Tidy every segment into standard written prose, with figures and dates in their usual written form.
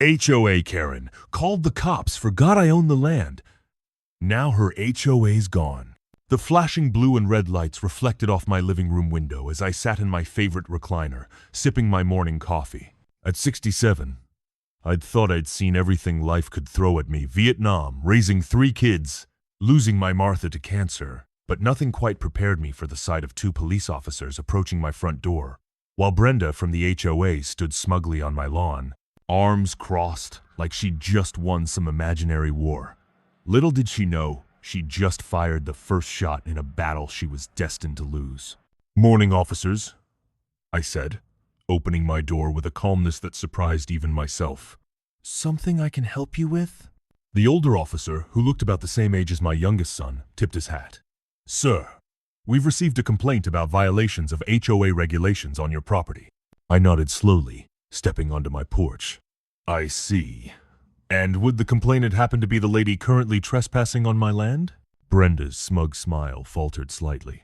HOA Karen called the cops, forgot I owned the land. Now her HOA's gone. The flashing blue and red lights reflected off my living room window as I sat in my favorite recliner, sipping my morning coffee. At 67, I'd thought I'd seen everything life could throw at me. Vietnam, raising 3 kids, losing my Martha to cancer. But nothing quite prepared me for the sight of 2 police officers approaching my front door, while Brenda from the HOA stood smugly on my lawn, arms crossed like she'd just won some imaginary war. Little did she know, she just fired the first shot in a battle she was destined to lose. "Morning, officers," I said, opening my door with a calmness that surprised even myself. "Something I can help you with?" The older officer, who looked about the same age as my youngest son, tipped his hat. "Sir, we've received a complaint about violations of HOA regulations on your property." I nodded slowly, stepping onto my porch. "I see. And would the complainant happen to be the lady currently trespassing on my land?" Brenda's smug smile faltered slightly.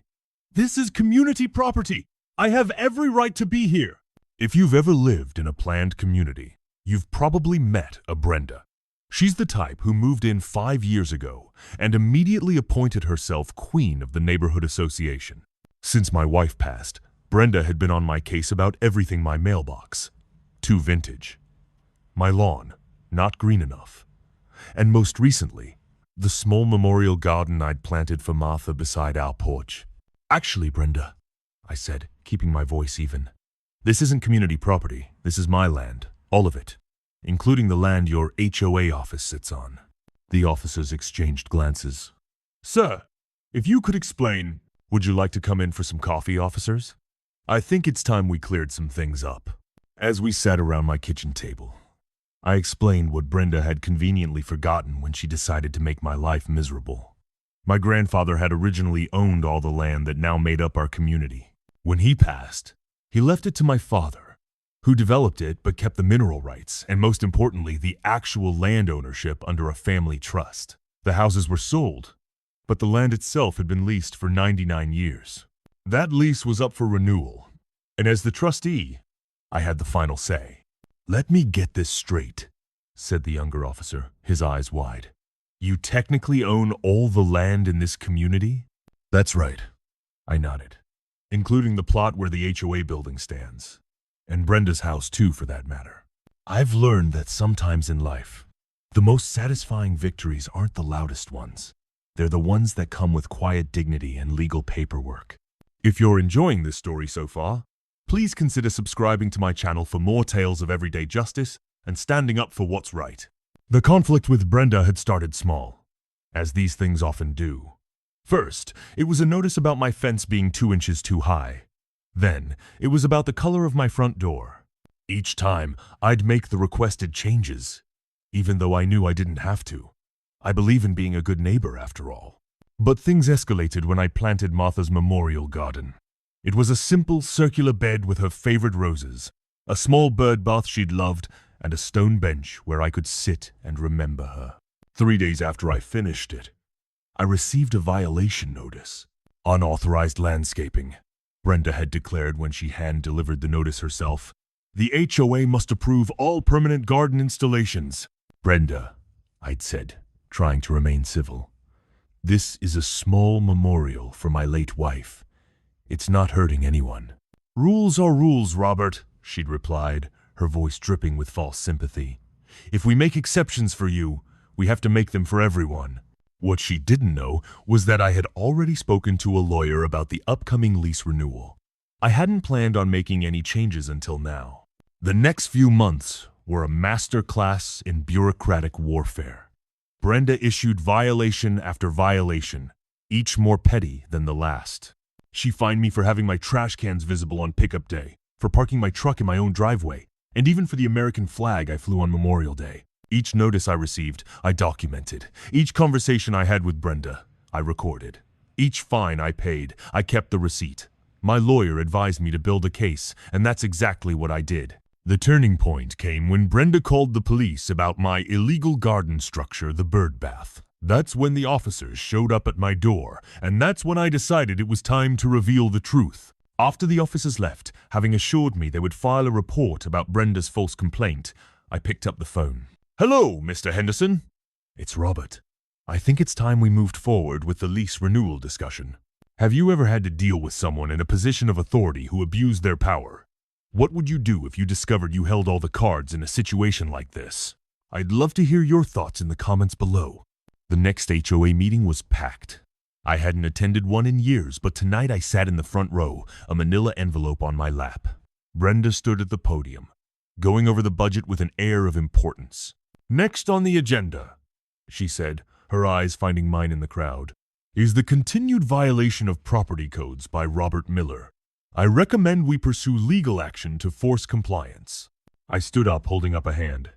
"This is community property. I have every right to be here." If you've ever lived in a planned community, you've probably met a Brenda. She's the type who moved in 5 years ago and immediately appointed herself queen of the neighborhood association. Since my wife passed, Brenda had been on my case about everything: my mailbox, too vintage, my lawn, not green enough, and most recently, the small memorial garden I'd planted for Martha beside our porch. "Actually, Brenda," I said, keeping my voice even, "this isn't community property. This is my land, all of it, including the land your HOA office sits on." The officers exchanged glances. "Sir, if you could explain..." "Would you like to come in for some coffee, officers? I think it's time we cleared some things up." As we sat around my kitchen table, I explained what Brenda had conveniently forgotten when she decided to make my life miserable. My grandfather had originally owned all the land that now made up our community. When he passed, he left it to my father, who developed it but kept the mineral rights and, most importantly, the actual land ownership under a family trust. The houses were sold, but the land itself had been leased for 99 years. That lease was up for renewal, and as the trustee, I had the final say. "Let me get this straight," said the younger officer, his eyes wide. "You technically own all the land in this community?" "That's right," I nodded, "including the plot where the HOA building stands. And Brenda's house too, for that matter. I've learned that sometimes in life, the most satisfying victories aren't the loudest ones. They're the ones that come with quiet dignity and legal paperwork." If you're enjoying this story so far, please consider subscribing to my channel for more tales of everyday justice and standing up for what's right. The conflict with Brenda had started small, as these things often do. First, it was a notice about my fence being 2 inches too high. Then, it was about the color of my front door. Each time, I'd make the requested changes, even though I knew I didn't have to. I believe in being a good neighbor, after all. But things escalated when I planted Martha's memorial garden. It was a simple circular bed with her favorite roses, a small bird bath she'd loved, and a stone bench where I could sit and remember her. 3 days after I finished it, I received a violation notice. "Unauthorized landscaping," Brenda had declared when she hand-delivered the notice herself. "The HOA must approve all permanent garden installations." "Brenda," I'd said, trying to remain civil, "this is a small memorial for my late wife. It's not hurting anyone." "Rules are rules, Robert," she'd replied, her voice dripping with false sympathy. "If we make exceptions for you, we have to make them for everyone." What she didn't know was that I had already spoken to a lawyer about the upcoming lease renewal. I hadn't planned on making any changes until now. The next few months were a master class in bureaucratic warfare. Brenda issued violation after violation, each more petty than the last. She fined me for having my trash cans visible on pickup day, for parking my truck in my own driveway, and even for the American flag I flew on Memorial Day. Each notice I received, I documented. Each conversation I had with Brenda, I recorded. Each fine I paid, I kept the receipt. My lawyer advised me to build a case, and that's exactly what I did. The turning point came when Brenda called the police about my illegal garden structure, the bird bath. That's when the officers showed up at my door, and that's when I decided it was time to reveal the truth. After the officers left, having assured me they would file a report about Brenda's false complaint, I picked up the phone. Hello, Mr. Henderson. It's Robert. I think it's time we moved forward with the lease renewal discussion. Have you ever had to deal with someone in a position of authority who abused their power? What would you do if you discovered you held all the cards in a situation like this? I'd love to hear your thoughts in the comments below. The next HOA meeting was packed. I hadn't attended one in years, but tonight I sat in the front row, a manila envelope on my lap. Brenda stood at the podium, going over the budget with an air of importance. Next on the agenda, she said, her eyes finding mine in the crowd, is the continued violation of property codes by Robert Miller. I recommend we pursue legal action to force compliance. I stood up, holding up a hand.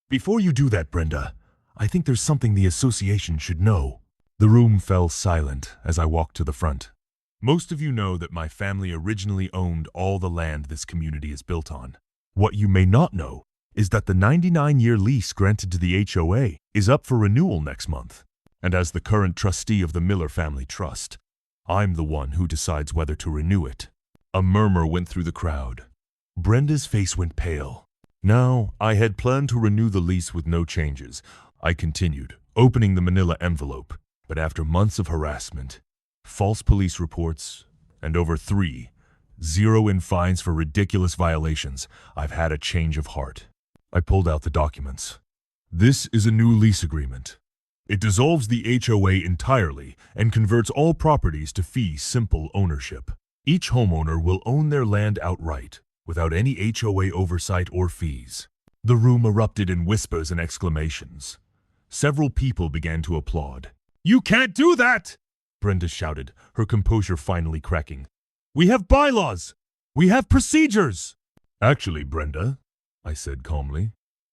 Before you do that, Brenda, I think there's something the association should know. The room fell silent as I walked to the front. Most of you know that my family originally owned all the land this community is built on. What you may not know is that the 99-year lease granted to the HOA is up for renewal next month. And as the current trustee of the Miller Family Trust, I'm the one who decides whether to renew it. A murmur went through the crowd. Brenda's face went pale. Now, I had planned to renew the lease with no changes. I continued, opening the manila envelope. But after months of harassment, false police reports, and over 0 in fines for ridiculous violations, I've had a change of heart. I pulled out the documents. This is a new lease agreement. It dissolves the HOA entirely and converts all properties to fee simple ownership. Each homeowner will own their land outright, without any HOA oversight or fees. The room erupted in whispers and exclamations. Several people began to applaud. You can't do that! Brenda shouted, her composure finally cracking. We have bylaws! We have procedures! Actually, Brenda, I said calmly,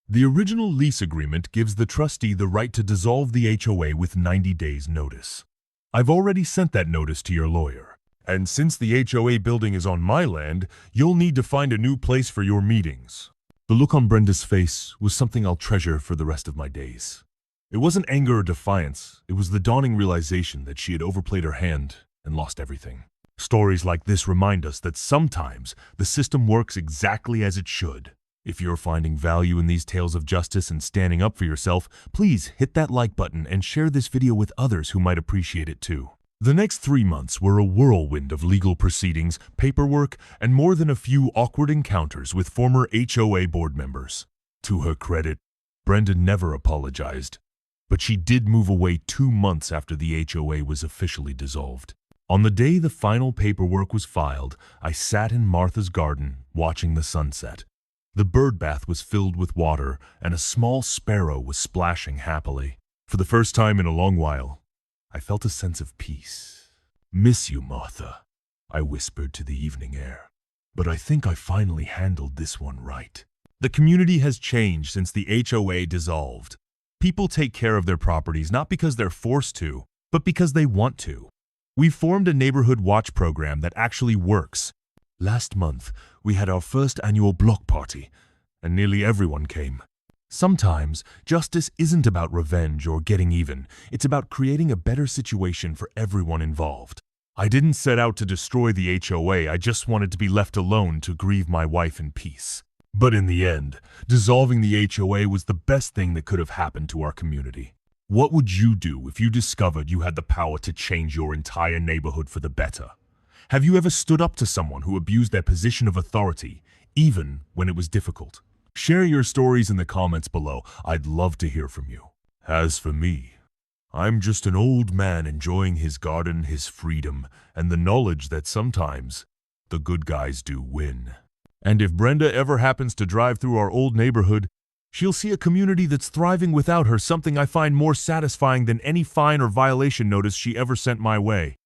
the original lease agreement gives the trustee the right to dissolve the HOA with 90 days' notice. I've already sent that notice to your lawyer. And since the HOA building is on my land, you'll need to find a new place for your meetings. The look on Brenda's face was something I'll treasure for the rest of my days. It wasn't anger or defiance, it was the dawning realization that she had overplayed her hand and lost everything. Stories like this remind us that sometimes the system works exactly as it should. If you're finding value in these tales of justice and standing up for yourself, please hit that like button and share this video with others who might appreciate it too. The next 3 months were a whirlwind of legal proceedings, paperwork, and more than a few awkward encounters with former HOA board members. To her credit, Brenda never apologized, but she did move away 2 months after the HOA was officially dissolved. On the day the final paperwork was filed, I sat in Martha's garden watching the sunset. The bird bath was filled with water, and a small sparrow was splashing happily. For the first time in a long while, I felt a sense of peace. Miss you, Martha, I whispered to the evening air. But I think I finally handled this one right. The community has changed since the HOA dissolved. People take care of their properties not because they're forced to, but because they want to. We've formed a neighborhood watch program that actually works. Last month, we had our first annual block party, and nearly everyone came. Sometimes, justice isn't about revenge or getting even. It's about creating a better situation for everyone involved. I didn't set out to destroy the HOA, I just wanted to be left alone to grieve my wife in peace. But in the end, dissolving the HOA was the best thing that could have happened to our community. What would you do if you discovered you had the power to change your entire neighborhood for the better? Have you ever stood up to someone who abused their position of authority, even when it was difficult? Share your stories in the comments below. I'd love to hear from you. As for me, I'm just an old man enjoying his garden, his freedom, and the knowledge that sometimes the good guys do win. And if Brenda ever happens to drive through our old neighborhood, she'll see a community that's thriving without her, something I find more satisfying than any fine or violation notice she ever sent my way.